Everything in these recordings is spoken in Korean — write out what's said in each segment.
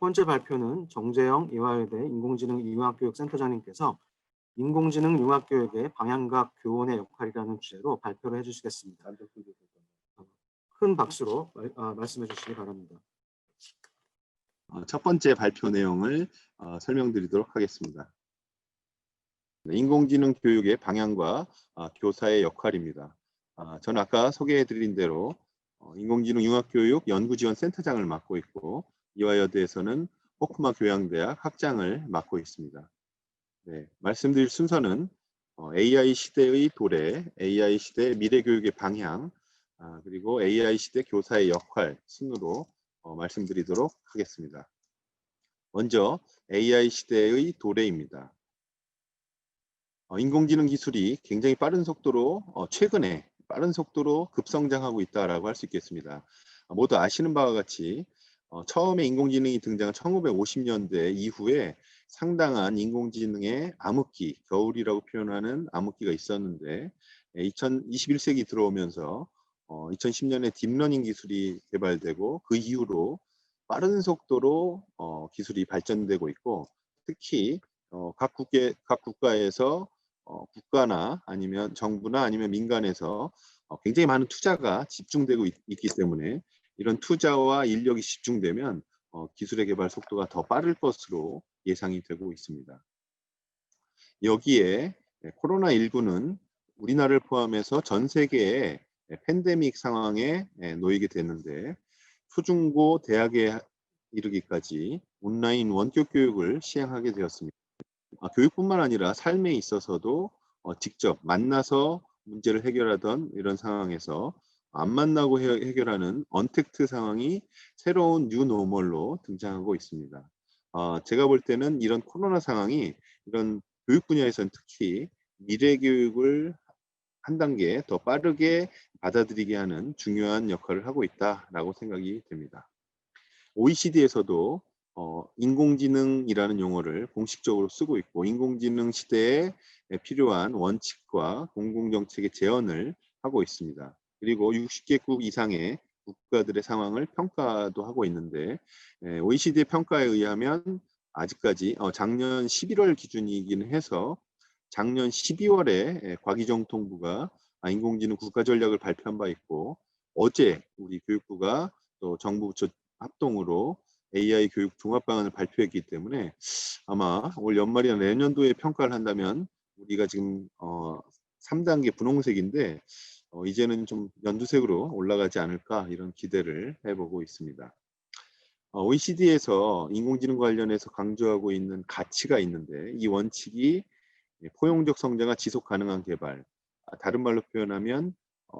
번째 발표는 정재영 이화여대 인공지능 융합교육센터장님께서 인공지능 융합교육의 방향과 교원의 역할이라는 주제로 발표를 해주시겠습니다. 큰 박수로 말씀해 주시기 바랍니다. 첫 번째 발표 내용을 설명드리도록 하겠습니다. 인공지능 교육의 방향과 교사의 역할입니다. 저는 아까 소개해드린 대로 인공지능 융합교육 연구지원센터장을 맡고 있고 이화여대에서는 호크마 교양대학 학장을 맡고 있습니다. 네, 말씀드릴 순서는 AI 시대의 도래, AI 시대 미래교육의 방향, 그리고 AI 시대 교사의 역할 순으로 말씀드리도록 하겠습니다. 먼저 AI 시대의 도래입니다. 인공지능 기술이 굉장히 빠른 속도로 최근에 빠른 속도로 급성장하고 있다라고 할 수 있겠습니다. 모두 아시는 바와 같이 처음에 인공지능이 등장한 1950년대 이후에 상당한 인공지능의 암흑기, 겨울이라고 표현하는 암흑기가 있었는데 21세기 들어오면서 2010년에 딥러닝 기술이 개발되고 그 이후로 빠른 속도로 기술이 발전되고 있고 특히 각 국가에서 국가나 아니면 정부나 아니면 민간에서 굉장히 많은 투자가 집중되고 있기 때문에 이런 투자와 인력이 집중되면 기술의 개발 속도가 더 빠를 것으로 예상이 되고 있습니다. 여기에 코로나19는 우리나라를 포함해서 전 세계의 팬데믹 상황에 놓이게 됐는데 초중고 대학에 이르기까지 온라인 원격 교육을 시행하게 되었습니다. 교육뿐만 아니라 삶에 있어서도 직접 만나서 문제를 해결하던 이런 상황에서 안 만나고 해결하는 언택트 상황이 새로운 뉴노멀로 등장하고 있습니다. 제가 볼 때는 이런 코로나 상황이 이런 교육 분야에서는 특히 미래 교육을 한 단계 더 빠르게 받아들이게 하는 중요한 역할을 하고 있다라고 생각이 됩니다. OECD에서도 인공지능이라는 용어를 공식적으로 쓰고 있고 인공지능 시대에 필요한 원칙과 공공정책의 제언을 하고 있습니다. 그리고 60개국 이상의 국가들의 상황을 평가도 하고 있는데 OECD 평가에 의하면 아직까지 작년 11월 기준이긴 해서 작년 12월에 과기정통부가 인공지능 국가전략을 발표한 바 있고 어제 우리 교육부가 또 정부 부처 합동으로 AI 교육 종합방안을 발표했기 때문에 아마 올 연말이나 내년도에 평가를 한다면 우리가 지금 3단계 분홍색인데 이제는 좀 연두색으로 올라가지 않을까 이런 기대를 해보고 있습니다. OECD에서 인공지능 관련해서 강조하고 있는 가치가 있는데 이 원칙이 포용적 성장과 지속 가능한 개발, 다른 말로 표현하면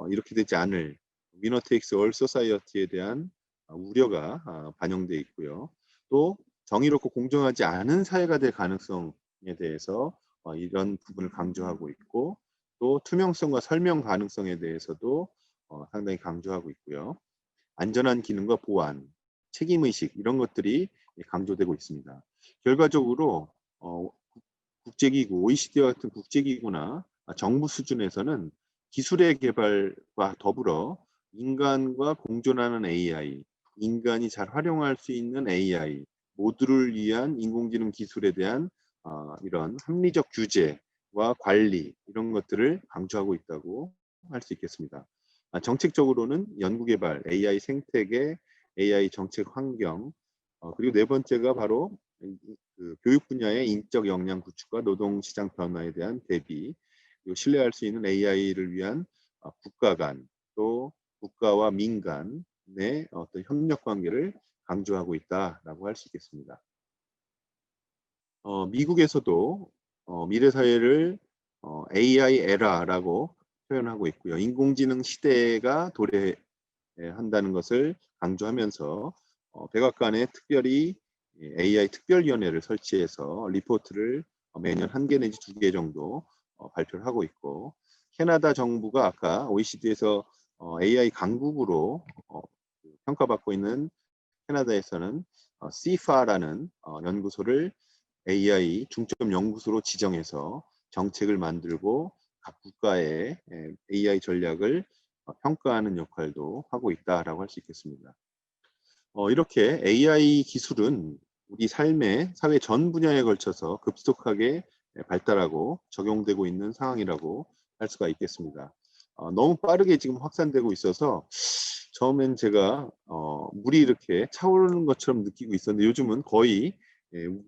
이렇게 되지 않을 위너 테이크스 올 소사이어티에 대한 우려가 반영되어 있고요. 또 정의롭고 공정하지 않은 사회가 될 가능성에 대해서 이런 부분을 강조하고 있고 또 투명성과 설명 가능성에 대해서도 상당히 강조하고 있고요. 안전한 기능과 보안, 책임의식 이런 것들이 강조되고 있습니다. 결과적으로 국제기구, OECD와 같은 국제기구나 정부 수준에서는 기술의 개발과 더불어 인간과 공존하는 AI, 인간이 잘 활용할 수 있는 AI 모두를 위한 인공지능 기술에 대한 이런 합리적 규제와 관리 이런 것들을 강조하고 있다고 할 수 있겠습니다. 정책적으로는 연구개발, AI 생태계, AI 정책 환경 그리고 네 번째가 바로 그 교육 분야의 인적 역량 구축과 노동시장 변화에 대한 대비 그리고 신뢰할 수 있는 AI를 위한 국가 간 또 국가와 민간의 어떤 협력 관계를 강조하고 있다라고 할 수 있겠습니다. 미국에서도 미래 사회를 AI 에라라고 표현하고 있고요. 인공지능 시대가 도래한다는 것을 강조하면서 백악관에 특별히 AI 특별위원회를 설치해서 리포트를 매년 1개 내지 2개 정도 발표를 하고 있고 캐나다 정부가 아까 OECD에서 AI 강국으로 평가받고 있는 캐나다에서는 CIFA라는 연구소를 AI 중점 연구소로 지정해서 정책을 만들고 각 국가의 AI 전략을 평가하는 역할도 하고 있다라고 할 수 있겠습니다. 이렇게 AI 기술은 우리 삶의 사회 전 분야에 걸쳐서 급속하게 발달하고 적용되고 있는 상황이라고 할 수가 있겠습니다. 너무 빠르게 지금 확산되고 있어서 처음엔 제가 물이 이렇게 차오르는 것처럼 느끼고 있었는데 요즘은 거의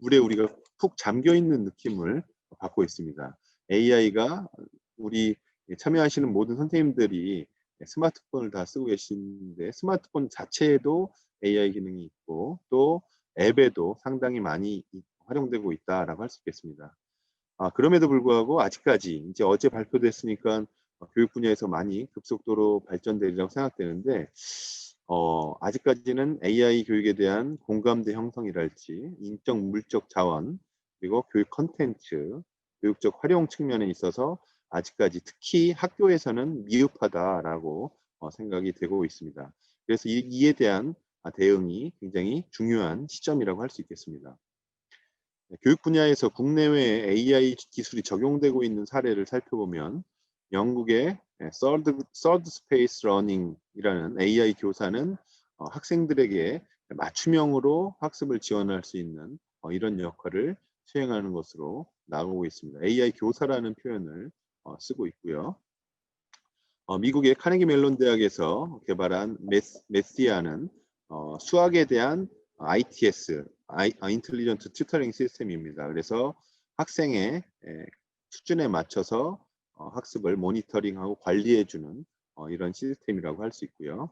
물에 우리가 푹 잠겨 있는 느낌을 받고 있습니다. AI가 우리 참여하시는 모든 선생님들이 스마트폰을 다 쓰고 계시는데 스마트폰 자체에도 AI 기능이 있고 또 앱에도 상당히 많이 활용되고 있다라고 할 수 있겠습니다. 그럼에도 불구하고 아직까지 이제 어제 발표됐으니까 교육 분야에서 많이 급속도로 발전되리라고 생각되는데 아직까지는 AI 교육에 대한 공감대 형성이랄지 인적 물적 자원 그리고 교육 컨텐츠 교육적 활용 측면에 있어서 아직까지 특히 학교에서는 미흡하다라고 생각이 되고 있습니다. 그래서 이에 대한 대응이 굉장히 중요한 시점이라고 할 수 있겠습니다. 교육 분야에서 국내외에 AI 기술이 적용되고 있는 사례를 살펴보면 영국의 Third Space Learning이라는 AI 교사는 학생들에게 맞춤형으로 학습을 지원할 수 있는 이런 역할을 수행하는 것으로 나오고 있습니다. AI 교사라는 표현을 쓰고 있고요. 미국의 카네기 멜론 대학에서 개발한 메시아는 수학에 대한 ITS, 인텔리전트 튜터링 시스템입니다. 그래서 학생의 수준에 맞춰서 학습을 모니터링하고 관리해주는 이런 시스템이라고 할 수 있고요.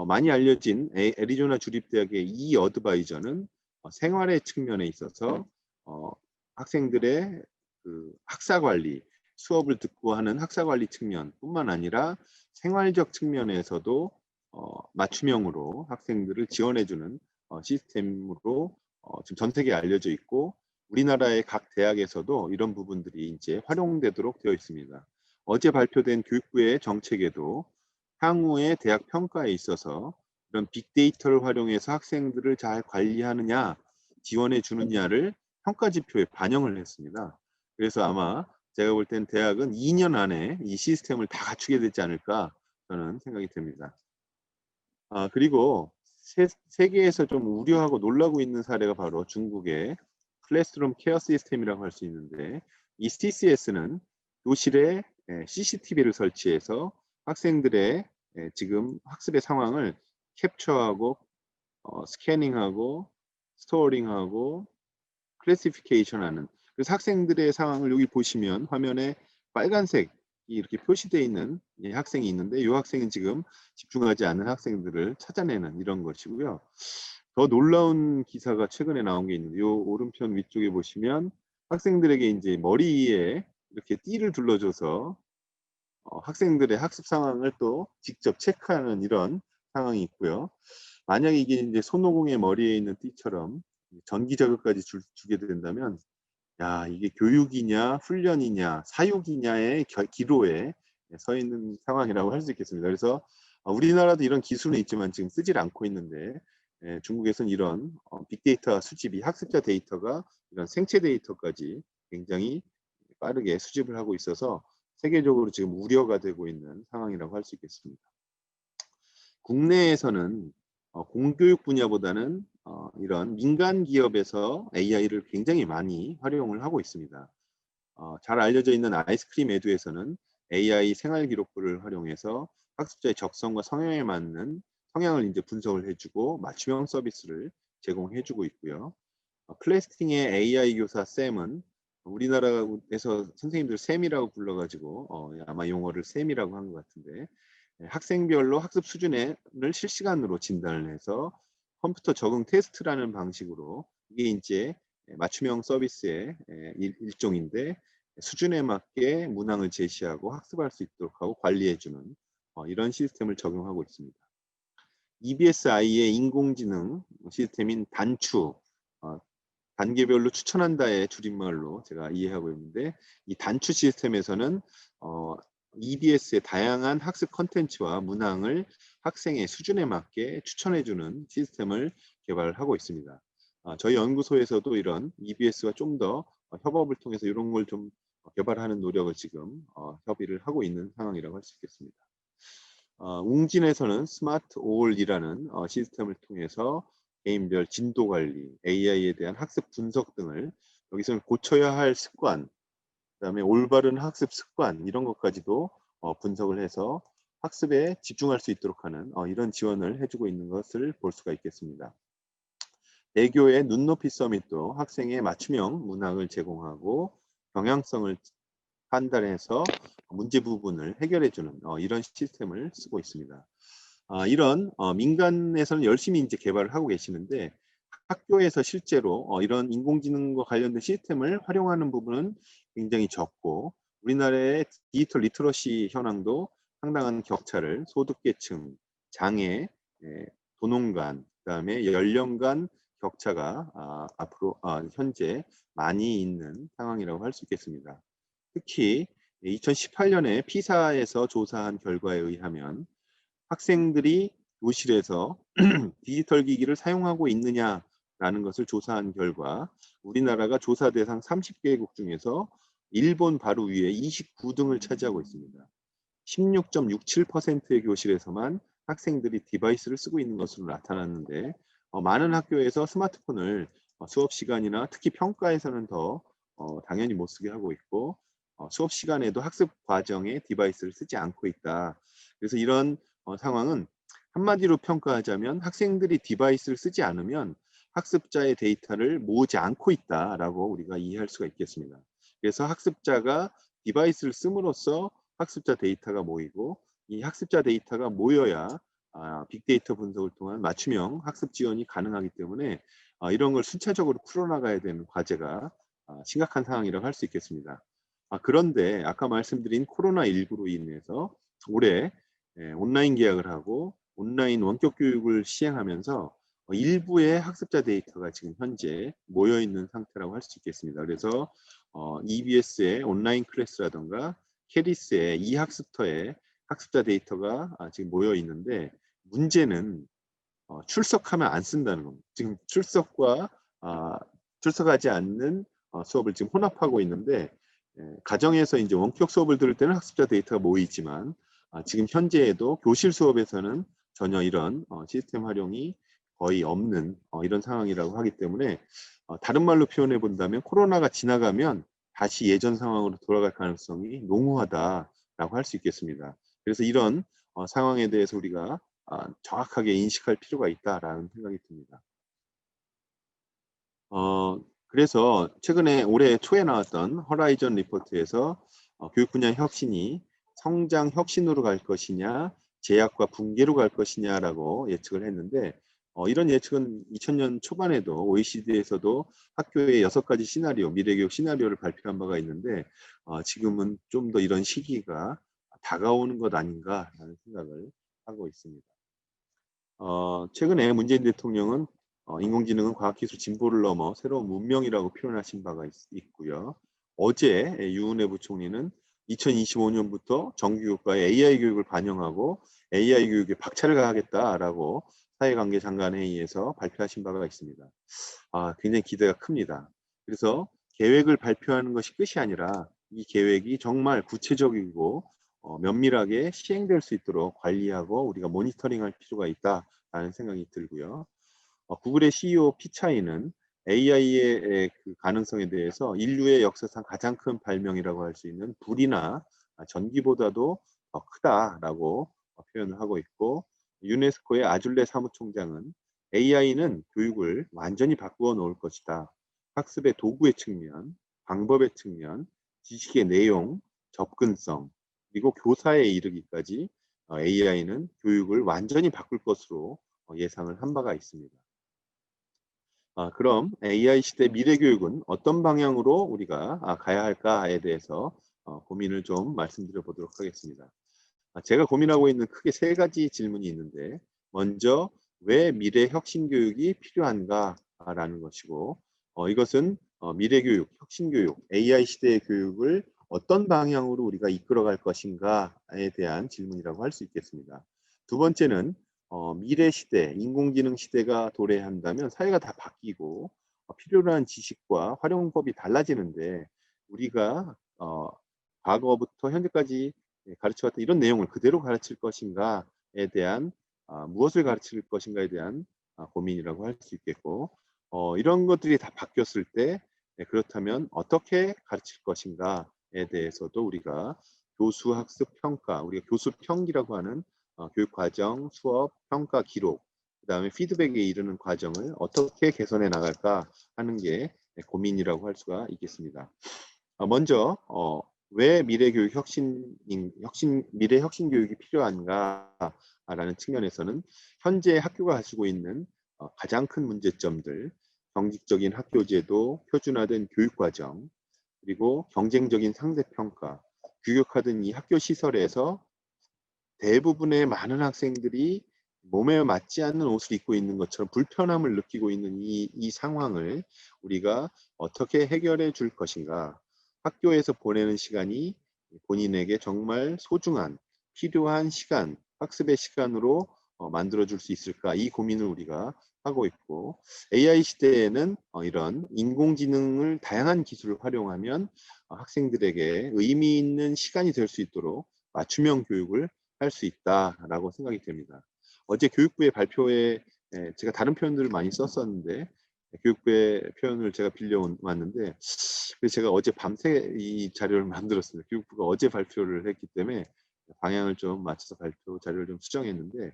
많이 알려진 애리조나 주립대학의 이 어드바이저는 생활의 측면에 있어서 학생들의 그 학사 관리, 수업을 듣고 하는 학사 관리 측면뿐만 아니라 생활적 측면에서도 맞춤형으로 학생들을 지원해주는 시스템으로 지금 전 세계에 알려져 있고 우리나라의 각 대학에서도 이런 부분들이 이제 활용되도록 되어 있습니다. 어제 발표된 교육부의 정책에도 향후의 대학 평가에 있어서 이런 빅데이터를 활용해서 학생들을 잘 관리하느냐, 지원해 주느냐를 평가 지표에 반영을 했습니다. 그래서 아마 제가 볼 땐 대학은 2년 안에 이 시스템을 다 갖추게 되지 않을까 저는 생각이 됩니다. 그리고 세계에서 좀 우려하고 놀라고 있는 사례가 바로 중국의 클래스룸 케어 시스템이라고 할 수 있는데 이 CCS는 교실에 CCTV를 설치해서 학생들의 지금 학습의 상황을 캡처하고 스캐닝하고 스토어링하고 클래시피케이션하는 그래서 학생들의 상황을 여기 보시면 화면에 빨간색이 이렇게 표시되어 있는 학생이 있는데 이 학생은 지금 집중하지 않는 학생들을 찾아내는 이런 것이고요. 더 놀라운 기사가 최근에 나온 게 있는데 이 오른편 위쪽에 보시면 학생들에게 이제 머리에 이렇게 띠를 둘러줘서 학생들의 학습 상황을 또 직접 체크하는 이런 상황이 있고요. 만약에 이게 이제 손오공의 머리에 있는 띠처럼 전기 자극까지 주게 된다면 야, 이게 교육이냐, 훈련이냐, 사육이냐의 기로에 서 있는 상황이라고 할 수 있겠습니다. 그래서 우리나라도 이런 기술은 있지만 지금 쓰질 않고 있는데 중국에서는 이런 빅데이터 수집이 학습자 데이터가 이런 생체 데이터까지 굉장히 빠르게 수집을 하고 있어서 세계적으로 지금 우려가 되고 있는 상황이라고 할 수 있겠습니다. 국내에서는 공교육 분야보다는 이런 민간 기업에서 AI를 굉장히 많이 활용을 하고 있습니다. 잘 알려져 있는 아이스크림 에듀에서는 AI 생활 기록부를 활용해서 학습자의 적성과 성향에 맞는 성향을 이제 분석을 해주고 맞춤형 서비스를 제공해주고 있고요. 클래스팅의 AI 교사 쌤은 우리나라에서 선생님들 쌤이라고 불러가지고 아마 용어를 쌤이라고 한 것 같은데 학생별로 학습 수준을 실시간으로 진단을 해서 컴퓨터 적응 테스트라는 방식으로 이게 이제 맞춤형 서비스의 일종인데 수준에 맞게 문항을 제시하고 학습할 수 있도록 하고 관리해주는 이런 시스템을 적용하고 있습니다. EBSI의 인공지능 시스템인 단추, 단계별로 추천한다의 줄임말로 제가 이해하고 있는데 이 단추 시스템에서는 EBS의 다양한 학습 컨텐츠와 문항을 학생의 수준에 맞게 추천해주는 시스템을 개발하고 있습니다. 저희 연구소에서도 이런 EBS와 좀 더 협업을 통해서 이런 걸 좀 개발하는 노력을 지금 협의를 하고 있는 상황이라고 할 수 있겠습니다. 웅진에서는 스마트 올이라는 시스템을 통해서 개인별 진도 관리, AI에 대한 학습 분석 등을 여기서는 고쳐야 할 습관, 그다음에 올바른 학습 습관 이런 것까지도 분석을 해서 학습에 집중할 수 있도록 하는 이런 지원을 해주고 있는 것을 볼 수가 있겠습니다. 대교의 눈높이 서밋도 학생의 맞춤형 문항을 제공하고 경향성을 판단해서 문제 부분을 해결해주는 이런 시스템을 쓰고 있습니다. 이런 민간에서는 열심히 이제 개발을 하고 계시는데 학교에서 실제로 이런 인공지능과 관련된 시스템을 활용하는 부분은 굉장히 적고 우리나라의 디지털 리터러시 현황도 상당한 격차를 소득계층, 장애, 도농 간, 그다음에 연령 간 격차가 앞으로 현재 많이 있는 상황이라고 할 수 있겠습니다. 특히 2018년에 피사에서 조사한 결과에 의하면 학생들이 교실에서 디지털 기기를 사용하고 있느냐라는 것을 조사한 결과 우리나라가 조사 대상 30개국 중에서 일본 바로 위에 29등을 차지하고 있습니다. 16.67%의 교실에서만 학생들이 디바이스를 쓰고 있는 것으로 나타났는데 많은 학교에서 스마트폰을 수업 시간이나 특히 평가에서는 더 당연히 못 쓰게 하고 있고 수업 시간에도 학습 과정에 디바이스를 쓰지 않고 있다. 그래서 이런 상황은 한마디로 평가하자면 학생들이 디바이스를 쓰지 않으면 학습자의 데이터를 모으지 않고 있다라고 우리가 이해할 수가 있겠습니다. 그래서 학습자가 디바이스를 씀으로써 학습자 데이터가 모이고 이 학습자 데이터가 모여야 빅데이터 분석을 통한 맞춤형 학습 지원이 가능하기 때문에 이런 걸 순차적으로 풀어나가야 되는 과제가 심각한 상황이라고 할 수 있겠습니다. 그런데 아까 말씀드린 코로나19로 인해서 올해 온라인 계약을 하고 온라인 원격 교육을 시행하면서 일부의 학습자 데이터가 지금 현재 모여 있는 상태라고 할 수 있겠습니다. 그래서 EBS의 온라인 클래스라든가 캐리스의 이학습터의 학습자 데이터가 지금 모여 있는데 문제는 출석하면 안 쓴다는 겁니다. 지금 출석하지 않는 수업을 지금 혼합하고 있는데 가정에서 이제 원격 수업을 들을 때는 학습자 데이터가 모이지만 지금 현재에도 교실 수업에서는 전혀 이런 시스템 활용이 거의 없는 이런 상황이라고 하기 때문에 다른 말로 표현해 본다면 코로나가 지나가면 다시 예전 상황으로 돌아갈 가능성이 농후하다라고 할 수 있겠습니다. 그래서 이런 상황에 대해서 우리가 정확하게 인식할 필요가 있다라는 생각이 듭니다. 그래서 최근에 올해 초에 나왔던 허라이즌 리포트에서 교육 분야 혁신이 성장 혁신으로 갈 것이냐 제약과 붕괴로 갈 것이냐라고 예측을 했는데 이런 예측은 2000년 초반에도 OECD에서도 학교의 6가지 시나리오, 미래교육 시나리오를 발표한 바가 있는데 지금은 좀 더 이런 시기가 다가오는 것 아닌가라는 생각을 하고 있습니다. 최근에 문재인 대통령은 인공지능은 과학기술 진보를 넘어 새로운 문명이라고 표현하신 바가 있고요. 어제 유은혜 부총리는 2025년부터 정규교과에 AI 교육을 반영하고 AI 교육에 박차를 가하겠다라고 사회관계 장관회의에서 발표하신 바가 있습니다. 굉장히 기대가 큽니다. 그래서 계획을 발표하는 것이 끝이 아니라 이 계획이 정말 구체적이고 면밀하게 시행될 수 있도록 관리하고 우리가 모니터링할 필요가 있다라는 생각이 들고요. 구글의 CEO 피차이는 AI의 그 가능성에 대해서 인류의 역사상 가장 큰 발명이라고 할 수 있는 불이나 전기보다도 더 크다라고 표현을 하고 있고 유네스코의 아줄레 사무총장은 AI는 교육을 완전히 바꾸어 놓을 것이다. 학습의 도구의 측면, 방법의 측면, 지식의 내용, 접근성, 그리고 교사에 이르기까지 AI는 교육을 완전히 바꿀 것으로 예상을 한 바가 있습니다. 그럼 AI 시대 미래 교육은 어떤 방향으로 우리가 가야 할까에 대해서 고민을 좀 말씀드려 보도록 하겠습니다. 제가 고민하고 있는 크게 3가지 질문이 있는데 먼저 왜 미래 혁신 교육이 필요한가라는 것이고 이것은 미래 교육, 혁신 교육, AI 시대의 교육을 어떤 방향으로 우리가 이끌어갈 것인가에 대한 질문이라고 할 수 있겠습니다. 두 번째는 미래 시대, 인공지능 시대가 도래한다면 사회가 다 바뀌고 필요로 한 지식과 활용법이 달라지는데 우리가 과거부터 현재까지 가르쳐왔던 이런 내용을 그대로 가르칠 것인가에 대한 무엇을 가르칠 것인가에 대한 고민이라고 할 수 있겠고, 이런 것들이 다 바뀌었을 때 그렇다면 어떻게 가르칠 것인가에 대해서도 우리가 교수 학습 평가, 우리가 교수 평기라고 하는 교육 과정, 수업, 평가 기록, 그다음에 피드백에 이르는 과정을 어떻게 개선해 나갈까 하는 게 고민이라고 할 수가 있겠습니다. 먼저 왜 미래 교육 미래 혁신 교육이 필요한가라는 측면에서는 현재 학교가 가지고 있는 가장 큰 문제점들, 정직적인 학교 제도, 표준화된 교육 과정, 그리고 경쟁적인 상대 평가, 규격화된 이 학교 시설에서 대부분의 많은 학생들이 몸에 맞지 않는 옷을 입고 있는 것처럼 불편함을 느끼고 있는 이 상황을 우리가 어떻게 해결해 줄 것인가. 학교에서 보내는 시간이 본인에게 정말 소중한, 필요한 시간, 학습의 시간으로 만들어 줄 수 있을까. 이 고민을 우리가 하고 있고, AI 시대에는 이런 인공지능을 다양한 기술을 활용하면 학생들에게 의미 있는 시간이 될 수 있도록 맞춤형 교육을 할 수 있다라고 생각이 됩니다. 어제 교육부의 발표에 제가 다른 표현들을 많이 썼었는데 교육부의 표현을 제가 빌려왔는데, 그래서 제가 어제 밤새 이 자료를 만들었습니다. 교육부가 어제 발표를 했기 때문에 방향을 좀 맞춰서 발표 자료를 좀 수정했는데,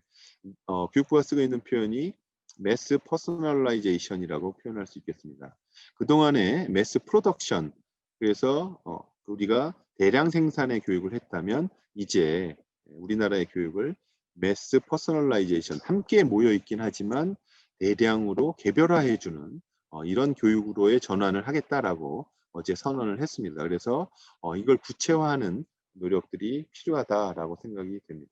교육부가 쓰고 있는 표현이 매스 퍼스널라이제이션이라고 표현할 수 있겠습니다. 그동안에 매스 프로덕션, 그래서 우리가 대량 생산의 교육을 했다면 이제 우리나라의 교육을 매스 퍼스널라이제이션, 함께 모여 있긴 하지만 대량으로 개별화해주는 이런 교육으로의 전환을 하겠다라고 어제 선언을 했습니다. 그래서 이걸 구체화하는 노력들이 필요하다라고 생각이 됩니다.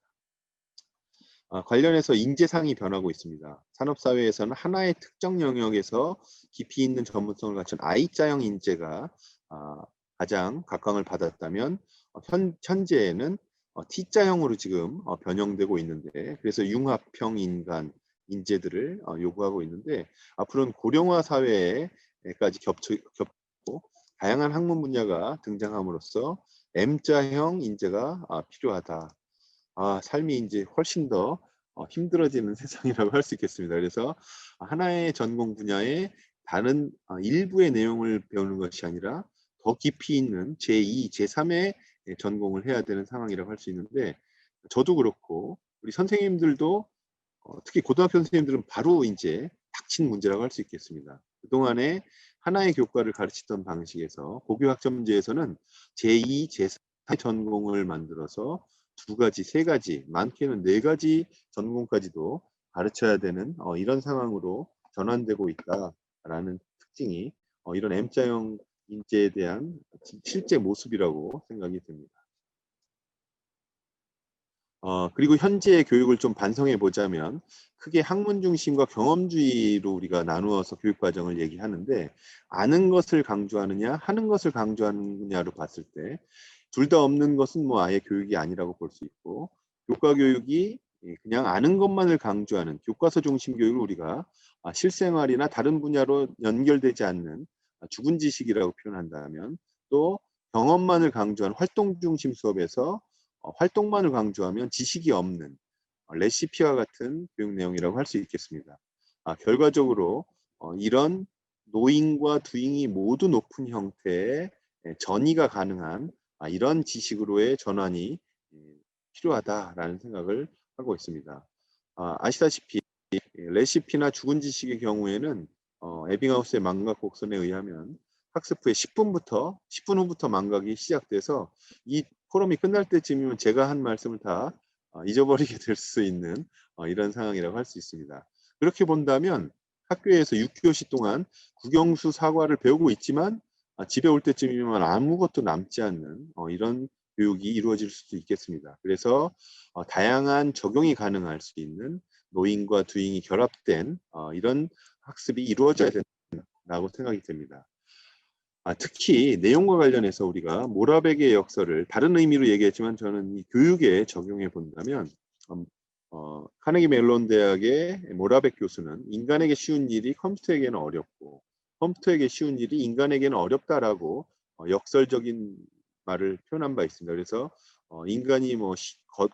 관련해서 인재상이 변하고 있습니다. 산업사회에서는 하나의 특정 영역에서 깊이 있는 전문성을 갖춘 I자형 인재가 가장 각광을 받았다면 현재에는 T자형으로 지금 변형되고 있는데, 그래서 융합형 인간 인재들을 요구하고 있는데, 앞으로는 고령화 사회에까지 겹고 다양한 학문 분야가 등장함으로써 M자형 인재가 필요하다. 삶이 이제 훨씬 더 힘들어지는 세상이라고 할 수 있겠습니다. 그래서 하나의 전공 분야의 다른 일부의 내용을 배우는 것이 아니라 더 깊이 있는 제2, 제3의 전공을 해야 되는 상황이라고 할 수 있는데, 저도 그렇고 우리 선생님들도 특히 고등학교 선생님들은 바로 이제 닥친 문제라고 할 수 있겠습니다. 그동안에 하나의 교과를 가르치던 방식에서 고교학점제에서는 제2, 제3의 전공을 만들어서 2가지, 3가지, 많게는 4가지 전공까지도 가르쳐야 되는 이런 상황으로 전환되고 있다라는 특징이 이런 M자형 인재에 대한 실제 모습이라고 생각이 듭니다. 그리고 현재의 교육을 좀 반성해 보자면 크게 학문 중심과 경험주의로 우리가 나누어서 교육 과정을 얘기하는데, 아는 것을 강조하느냐 하는 것을 강조하느냐로 봤을 때 둘 다 없는 것은 뭐 아예 교육이 아니라고 볼 수 있고, 교과 교육이 그냥 아는 것만을 강조하는 교과서 중심 교육을 우리가 실생활이나 다른 분야로 연결되지 않는 죽은 지식이라고 표현한다면, 또 경험만을 강조하는 활동 중심 수업에서 활동만을 강조하면 지식이 없는 레시피와 같은 교육 내용이라고 할 수 있겠습니다. 결과적으로 이런 노잉과 두잉이 모두 높은 형태의 전이가 가능한 이런 지식으로의 전환이 필요하다라는 생각을 하고 있습니다. 아시다시피 레시피나 죽은 지식의 경우에는 에빙하우스의 망각 곡선에 의하면 학습 후에 10분 후부터 망각이 시작돼서 이 포럼이 끝날 때쯤이면 제가 한 말씀을 다 잊어버리게 될 수 있는 이런 상황이라고 할 수 있습니다. 그렇게 본다면 학교에서 6교시 동안 국영수 사과를 배우고 있지만 집에 올 때쯤이면 아무것도 남지 않는 이런 교육이 이루어질 수도 있겠습니다. 그래서 다양한 적용이 가능할 수 있는 노잉과 두잉이 결합된 이런 학습이 이루어져야 된다고 생각이 됩니다. 특히 내용과 관련해서 우리가 모라백의 역설을 다른 의미로 얘기했지만 저는 이 교육에 적용해 본다면 카네기 멜론 대학의 모라백 교수는 인간에게 쉬운 일이 컴퓨터에게는 어렵고 컴퓨터에게 쉬운 일이 인간에게는 어렵다라고 역설적인 말을 표현한 바 있습니다. 그래서 인간이 뭐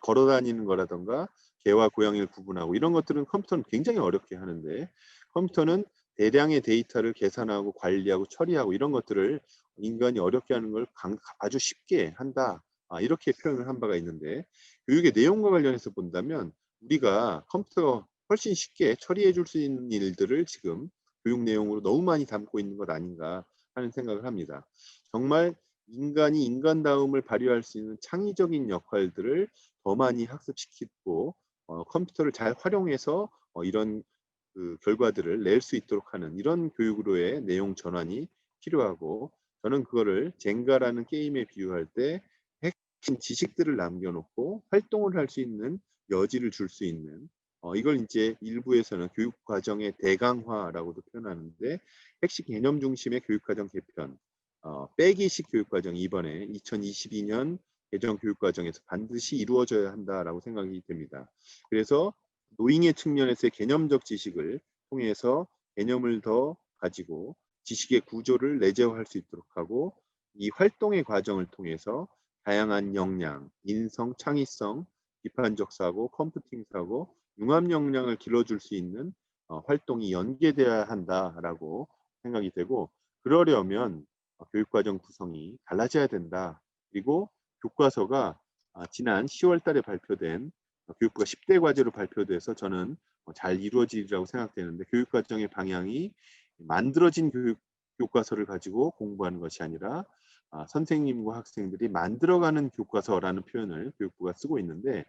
걸어 다니는 거라던가 개와 고양이를 구분하고 이런 것들은 컴퓨터는 굉장히 어렵게 하는데 컴퓨터는 대량의 데이터를 계산하고 관리하고 처리하고 이런 것들을 인간이 어렵게 하는 걸 아주 쉽게 한다. 이렇게 표현을 한 바가 있는데 교육의 내용과 관련해서 본다면 우리가 컴퓨터가 훨씬 쉽게 처리해 줄 수 있는 일들을 지금 교육 내용으로 너무 많이 담고 있는 것 아닌가 하는 생각을 합니다. 정말 인간이 인간다움을 발휘할 수 있는 창의적인 역할들을 더 많이 학습시키고 컴퓨터를 잘 활용해서 이런 그 결과들을 낼 수 있도록 하는 이런 교육으로의 내용 전환이 필요하고 저는 그거를 젠가라는 게임에 비유할 때 핵심 지식들을 남겨놓고 활동을 할 수 있는 여지를 줄 수 있는 이걸 이제 일부에서는 교육과정의 대강화라고도 표현하는데 핵심 개념 중심의 교육과정 개편 빼기식 교육과정이 이번에 2022년 개정 교육과정에서 반드시 이루어져야 한다라고 생각이 됩니다. 그래서 노잉의 측면에서의 개념적 지식을 통해서 개념을 더 가지고 지식의 구조를 내재화할 수 있도록 하고 이 활동의 과정을 통해서 다양한 역량, 인성, 창의성, 비판적 사고, 컴퓨팅 사고, 융합 역량을 길러줄 수 있는 활동이 연계되어야 한다라고 생각이 되고 그러려면 교육과정 구성이 달라져야 된다. 그리고 교과서가 지난 10월 달에 발표된 교육부가 10대 과제로 발표돼서 저는 잘 이루어지리라고 생각되는데 교육과정의 방향이 만들어진 교과서를 가지고 공부하는 것이 아니라 선생님과 학생들이 만들어가는 교과서라는 표현을 교육부가 쓰고 있는데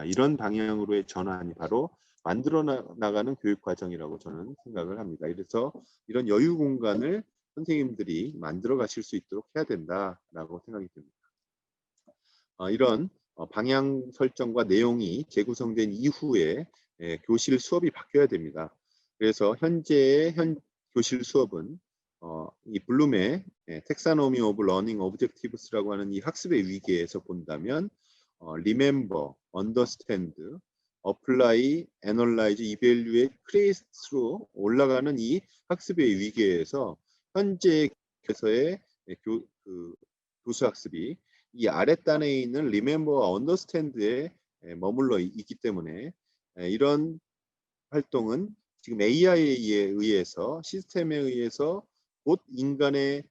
이런 방향으로의 전환이 바로 만들어 나가는 교육과정이라고 저는 생각을 합니다. 그래서 이런 여유 공간을 선생님들이 만들어 가실 수 있도록 해야 된다라고 생각이 듭니다. 이런 방향 설정과 내용이 재구성된 이후에 교실 수업이 바뀌어야 됩니다. 그래서 현재의 교실 수업은 이 블룸의 텍사노미 오브 러닝 오브젝티브스라고 하는 이 학습의 위계에서 본다면 remember, understand, apply, analyze, evaluate, create로 올라가는 이 학습의 위계에서 현재 교서의 교수 학습이 이 아랫단에 있는 remember와 understand에 머물러 있기 때문에 이런 활동은 지금 AI에 의해서 시스템에 의해서 곧 인간의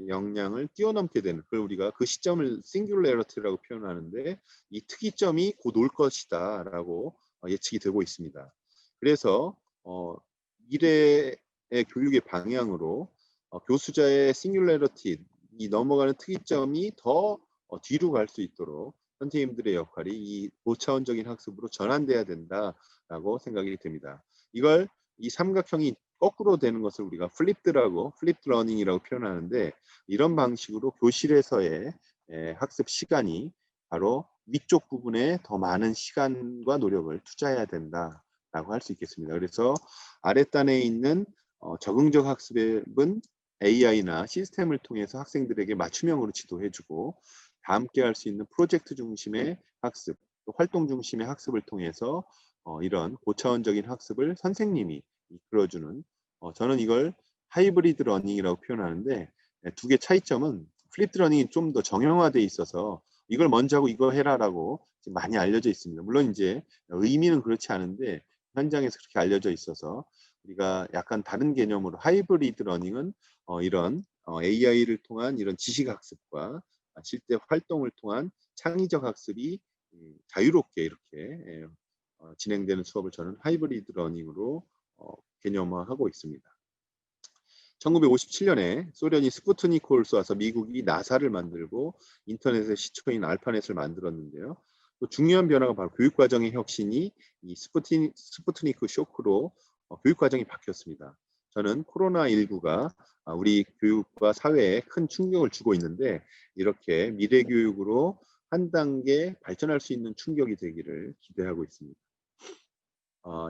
역량을 뛰어넘게 되는 그걸 우리가 그 시점을 싱귤레러티라고 표현하는데 이 특이점이 곧 올 것이다 라고 예측이 되고 있습니다. 그래서 미래의 교육의 방향으로 교수자의 싱귤레러티 이 넘어가는 특이점이 더 뒤로 갈 수 있도록 선생님들의 역할이 이 고차원적인 학습으로 전환돼야 된다라고 생각이 됩니다. 이걸 이 삼각형이 거꾸로 되는 것을 우리가 플립드 러닝이라고 표현하는데 이런 방식으로 교실에서의 학습 시간이 바로 위쪽 부분에 더 많은 시간과 노력을 투자해야 된다라고 할 수 있겠습니다. 그래서 아랫단에 있는 적응적 학습은 AI나 시스템을 통해서 학생들에게 맞춤형으로 지도해주고 다 함께 할 수 있는 프로젝트 중심의 학습, 또 활동 중심의 학습을 통해서 이런 고차원적인 학습을 선생님이 이끌어주는 저는 이걸 하이브리드 러닝이라고 표현하는데 두 개 차이점은 플립드 러닝이 좀 더 정형화되어 있어서 이걸 먼저 하고 이거 해라라고 많이 알려져 있습니다. 물론 이제 의미는 그렇지 않은데 현장에서 그렇게 알려져 있어서 우리가 약간 다른 개념으로 하이브리드 러닝은 이런 AI를 통한 이런 지식 학습과 실제 활동을 통한 창의적 학습이 자유롭게 이렇게 진행되는 수업을 저는 하이브리드 러닝으로 개념화하고 있습니다. 1957년에 소련이 스푸트니크를 쏘아서 미국이 나사를 만들고 인터넷의 시초인 알파넷을 만들었는데요. 또 중요한 변화가 바로 교육과정의 혁신이 이 스푸트니크 쇼크로 교육과정이 바뀌었습니다. 저는 코로나19가 우리 교육과 사회에 큰 충격을 주고 있는데 이렇게 미래 교육으로 한 단계 발전할 수 있는 충격이 되기를 기대하고 있습니다.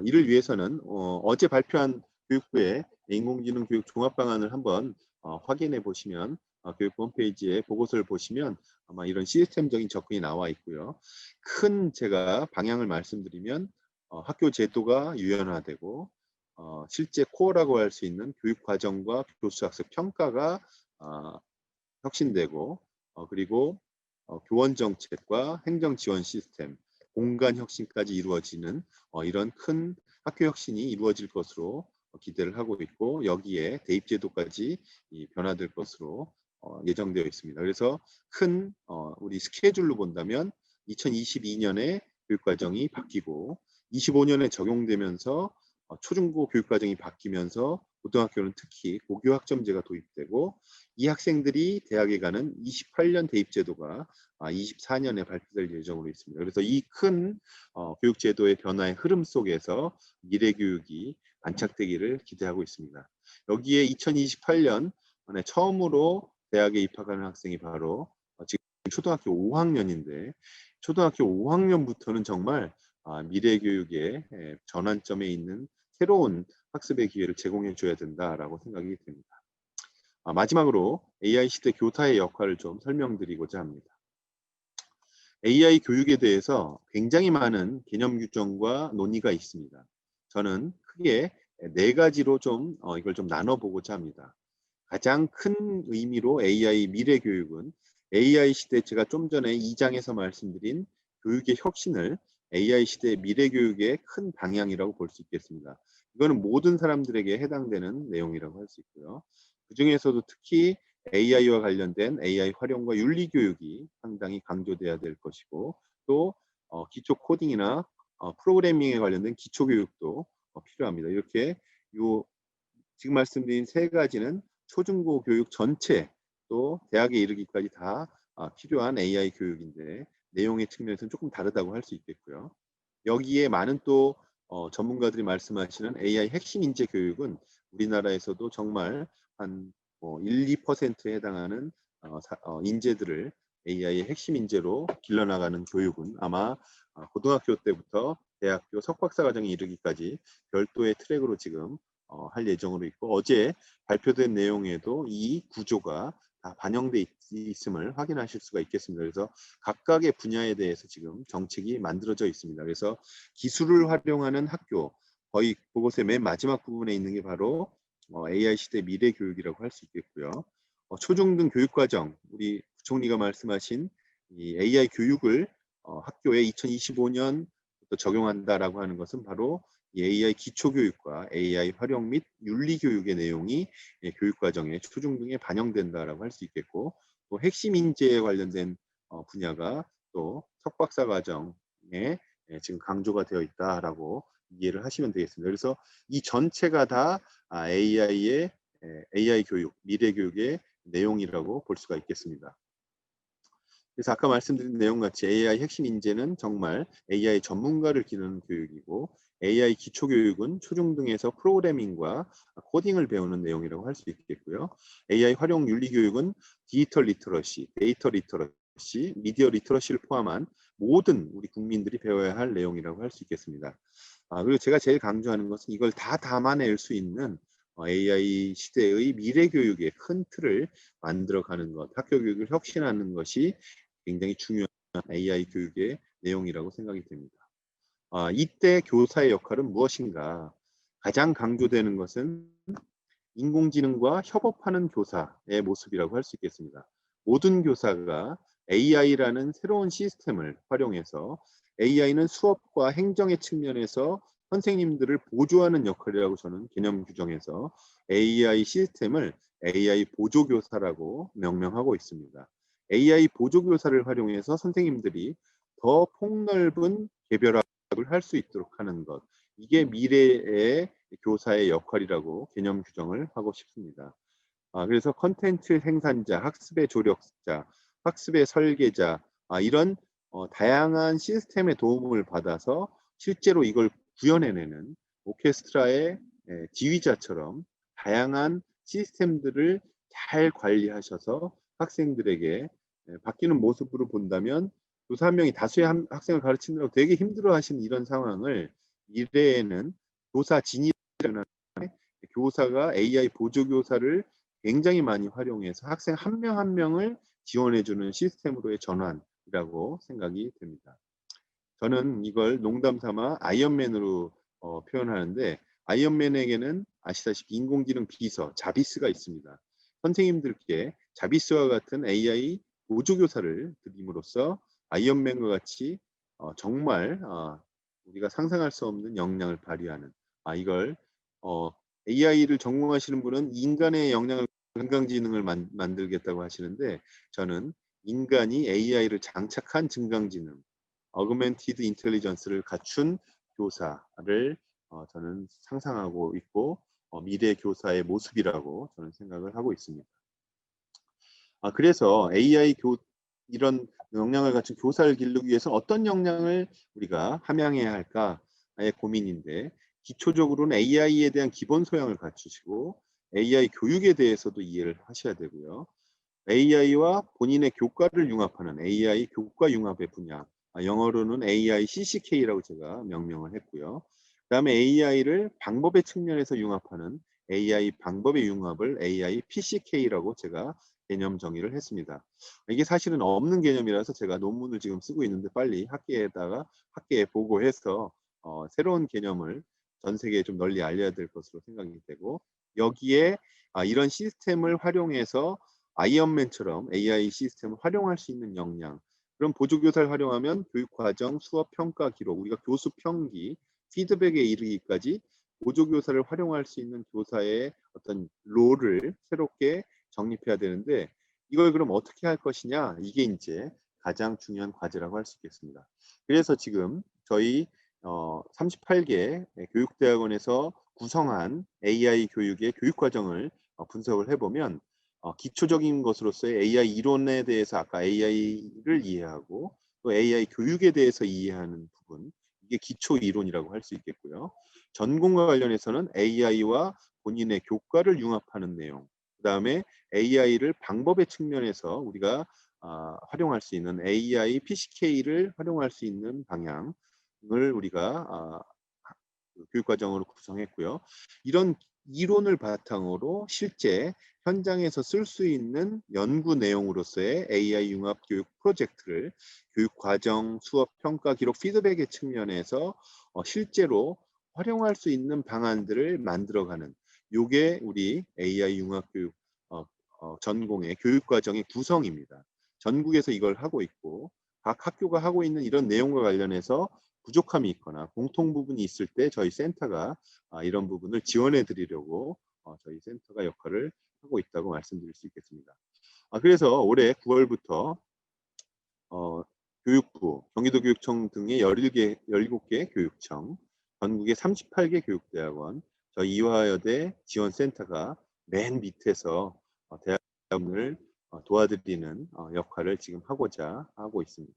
이를 위해서는 어제 발표한 교육부의 인공지능 교육 종합 방안을 한번 확인해 보시면 교육부 홈페이지에 보고서를 보시면 아마 이런 시스템적인 접근이 나와 있고요. 큰 제가 방향을 말씀드리면 학교 제도가 유연화되고 실제 코어라고 할 수 있는 교육 과정과 교수 학습 평가가 혁신되고 그리고 교원 정책과 행정 지원 시스템, 공간 혁신까지 이루어지는 이런 큰 학교 혁신이 이루어질 것으로 기대를 하고 있고, 여기에 대입제도까지 변화될 것으로 예정되어 있습니다. 그래서 큰 우리 스케줄로 본다면 2022년에 교육과정이 바뀌고 25년에 적용되면서 초중고 교육과정이 바뀌면서 고등학교는 특히 고교학점제가 도입되고, 이 학생들이 대학에 가는 28년 대입제도가 24년에 발표될 예정으로 있습니다. 그래서 이 큰 교육제도의 변화의 흐름 속에서 미래교육이 안착되기를 기대하고 있습니다. 여기에 2028년 처음으로 대학에 입학하는 학생이 바로 지금 초등학교 5학년인데, 초등학교 5학년부터는 정말 미래교육의 전환점에 있는 새로운 학습의 기회를 제공해 줘야 된다라고 생각이 됩니다. 마지막으로 AI 시대 교사의 역할을 좀 설명드리고자 합니다. AI 교육에 대해서 굉장히 많은 개념 규정과 논의가 있습니다. 저는 크게 4가지로 좀 이걸 좀 나눠보고자 합니다. 가장 큰 의미로 AI 미래 교육은 AI 시대, 제가 좀 전에 2장에서 말씀드린 교육의 혁신을 AI 시대 미래 교육의 큰 방향이라고 볼 수 있겠습니다. 이거는 모든 사람들에게 해당되는 내용이라고 할 수 있고요. 그 중에서도 특히 AI와 관련된 AI 활용과 윤리 교육이 상당히 강조돼야 될 것이고, 또 기초 코딩이나 프로그래밍에 관련된 기초 교육도 필요합니다. 이렇게 지금 말씀드린 3가지는 초중고 교육 전체, 또 대학에 이르기까지 다 필요한 AI 교육인데, 내용의 측면에서는 조금 다르다고 할 수 있겠고요. 여기에 많은 또 전문가들이 말씀하시는 AI 핵심 인재 교육은 우리나라에서도 정말 한 1, 2%에 해당하는 인재들을 AI의 핵심 인재로 길러나가는 교육은 아마 고등학교 때부터 대학교 석박사 과정에 이르기까지 별도의 트랙으로 지금 할 예정으로 있고, 어제 발표된 내용에도 이 구조가 다 반영돼 있음을 확인하실 수가 있겠습니다. 그래서 각각의 분야에 대해서 지금 정책이 만들어져 있습니다. 그래서 기술을 활용하는 학교, 거의 그곳의 맨 마지막 부분에 있는 게 바로 AI 시대 미래 교육이라고 할 수 있겠고요. 초중등 교육과정, 우리 부총리가 말씀하신 이 AI 교육을 학교에 2025년부터 적용한다라고 하는 것은 바로 이 AI 기초교육과 AI 활용 및 윤리교육의 내용이 교육과정에 초중등에 반영된다라고 할 수 있겠고, 또 핵심 인재에 관련된 분야가 또 석박사 과정에 지금 강조가 되어 있다라고 이해를 하시면 되겠습니다. 그래서 이 전체가 다 AI의 AI 교육, 미래 교육의 내용이라고 볼 수가 있겠습니다. 그래서 아까 말씀드린 내용같이 AI 핵심 인재는 정말 AI 전문가를 기르는 교육이고, AI 기초교육은 초중등에서 프로그래밍과 코딩을 배우는 내용이라고 할 수 있겠고요. AI 활용 윤리교육은 디지털 리터러시, 데이터 리터러시, 미디어 리터러시를 포함한 모든 우리 국민들이 배워야 할 내용이라고 할 수 있겠습니다. 그리고 제가 제일 강조하는 것은 이걸 다 담아낼 수 있는 AI 시대의 미래 교육의 큰 틀을 만들어가는 것, 학교 교육을 혁신하는 것이 굉장히 중요한 AI 교육의 내용이라고 생각이 됩니다. 이때 교사의 역할은 무엇인가? 가장 강조되는 것은 인공지능과 협업하는 교사의 모습이라고 할 수 있겠습니다. 모든 교사가 AI라는 새로운 시스템을 활용해서, AI는 수업과 행정의 측면에서 선생님들을 보조하는 역할이라고 저는 개념 규정에서 AI 시스템을 AI 보조교사라고 명명하고 있습니다. AI 보조교사를 활용해서 선생님들이 더 폭넓은 개별학을 할 수 있도록 하는 것, 이게 미래의 교사의 역할이라고 개념 규정을 하고 싶습니다. 그래서 컨텐츠 생산자, 학습의 조력자, 학습의 설계자, 이런 다양한 시스템의 도움을 받아서 실제로 이걸 구현해내는 오케스트라의 지휘자처럼 다양한 시스템들을 잘 관리하셔서 학생들에게 바뀌는 모습으로 본다면, 교사 한 명이 다수의 학생을 가르치느라고 되게 힘들어하시는 이런 상황을 미래에는 교사 진이라는 교사가 AI 보조교사를 굉장히 많이 활용해서 학생 한 명 한 명을 지원해주는 시스템으로의 전환이라고 생각이 됩니다. 저는 이걸 농담 삼아 아이언맨으로 표현하는데, 아이언맨에게는 아시다시피 인공지능 비서 자비스가 있습니다. 선생님들께 자비스와 같은 AI 보조교사를 드림으로써 아이언맨과 같이 정말 우리가 상상할 수 없는 역량을 발휘하는 이걸 AI를 전공하시는 분은 인간의 역량을 증강지능을 만들겠다고 하시는데 저는 인간이 AI를 장착한 증강지능, 어그멘티드 인텔리전스를 갖춘 교사를 저는 상상하고 있고 미래 교사의 모습이라고 저는 생각을 하고 있습니다. 그래서 이런 역량을 갖춘 교사를 기르기 위해서 어떤 역량을 우리가 함양해야 할까의 고민인데 기초적으로는 AI에 대한 기본 소양을 갖추시고 AI 교육에 대해서도 이해를 하셔야 되고요. AI와 본인의 교과를 융합하는 AI 교과 융합의 분야, 영어로는 AI CCK라고 제가 명명을 했고요. 그 다음에 AI를 방법의 측면에서 융합하는 AI 방법의 융합을 AI PCK라고 제가 개념 정의를 했습니다. 이게 사실은 없는 개념이라서 제가 논문을 지금 쓰고 있는데 빨리 학계에 보고해서 새로운 개념을 전 세계에 좀 널리 알려야 될 것으로 생각이 되고 여기에 이런 시스템을 활용해서 아이언맨처럼 AI 시스템을 활용할 수 있는 역량, 그럼 보조교사를 활용하면 교육과정, 수업, 평가, 기록, 우리가 교수 평기, 피드백에 이르기까지 보조교사를 활용할 수 있는 교사의 어떤 롤을 새롭게 정립해야 되는데 이걸 그럼 어떻게 할 것이냐, 이게 이제 가장 중요한 과제라고 할 수 있겠습니다. 그래서 지금 저희 38개 교육대학원에서 구성한 AI 교육의 교육과정을 분석을 해보면 기초적인 것으로서의 AI 이론에 대해서 아까 AI를 이해하고 또 AI 교육에 대해서 이해하는 부분, 이게 기초 이론이라고 할 수 있겠고요. 전공과 관련해서는 AI와 본인의 교과를 융합하는 내용, 그 다음에 AI를 방법의 측면에서 우리가 활용할 수 있는 AI PCK를 활용할 수 있는 방향을 우리가 교육과정으로 구성했고요. 이런 이론을 바탕으로 실제 현장에서 쓸 수 있는 연구 내용으로서의 AI 융합 교육 프로젝트를 교육과정, 수업, 평가, 기록, 피드백의 측면에서 실제로 활용할 수 있는 방안들을 만들어가는 요게 우리 AI 융합 교육 전공의 교육과정의 구성입니다. 전국에서 이걸 하고 있고 각 학교가 하고 있는 이런 내용과 관련해서 부족함이 있거나 공통 부분이 있을 때 저희 센터가 이런 부분을 지원해 드리려고 저희 센터가 역할을 하고 있다고 말씀드릴 수 있겠습니다. 그래서 올해 9월부터 교육부, 경기도교육청 등의 17개 교육청, 전국의 38개 교육대학원, 저희 이화여대 지원센터가 맨 밑에서 대학원을 도와드리는 역할을 지금 하고자 하고 있습니다.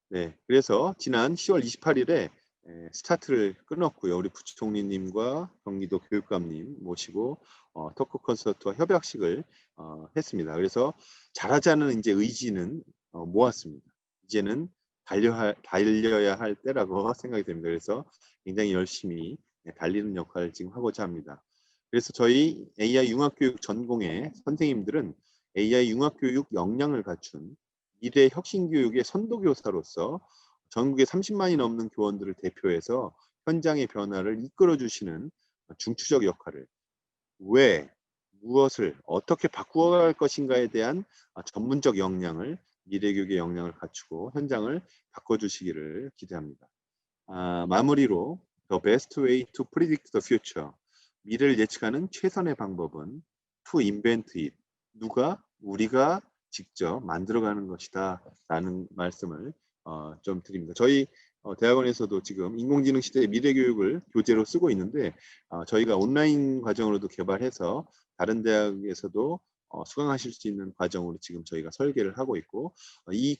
네, 그래서 지난 10월 28일에 스타트를 끊었고요. 우리 부총리님과 경기도 교육감님 모시고 토크 콘서트와 협약식을 했습니다. 그래서 잘하자는 이제 의지는 모았습니다. 이제는 달려야 할 때라고 생각이 됩니다. 그래서 굉장히 열심히 달리는 역할을 지금 하고자 합니다. 그래서 저희 AI 융합교육 전공의 선생님들은 AI 융합교육 역량을 갖춘 미래 혁신교육의 선도교사로서 전국에 30만이 넘는 교원들을 대표해서 현장의 변화를 이끌어주시는 중추적 역할을 왜, 무엇을 어떻게 바꾸어갈 것인가에 대한 전문적 역량을 미래교육의 역량을 갖추고 현장을 바꿔주시기를 기대합니다. 마무리로 The best way to predict the future, 미래를 예측하는 최선의 방법은 to invent it, 우리가 직접 만들어가는 것이다 라는 말씀을 좀 드립니다. 저희 대학원에서도 지금 인공지능 시대의 미래교육을 교재로 쓰고 있는데 저희가 온라인 과정으로도 개발해서 다른 대학에서도 수강하실 수 있는 과정으로 지금 저희가 설계를 하고 있고 이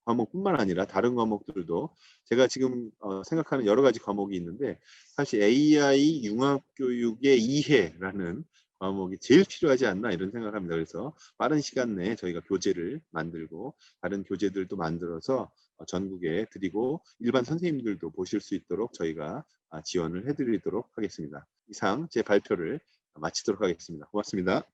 과목뿐만 아니라 다른 과목들도 제가 지금 생각하는 여러 가지 과목이 있는데 사실 AI 융합교육의 이해라는 과목이 제일 필요하지 않나 이런 생각을 합니다. 그래서 빠른 시간 내에 저희가 교재를 만들고 다른 교재들도 만들어서 전국에 드리고 일반 선생님들도 보실 수 있도록 저희가 지원을 해드리도록 하겠습니다. 이상 제 발표를 마치도록 하겠습니다. 고맙습니다.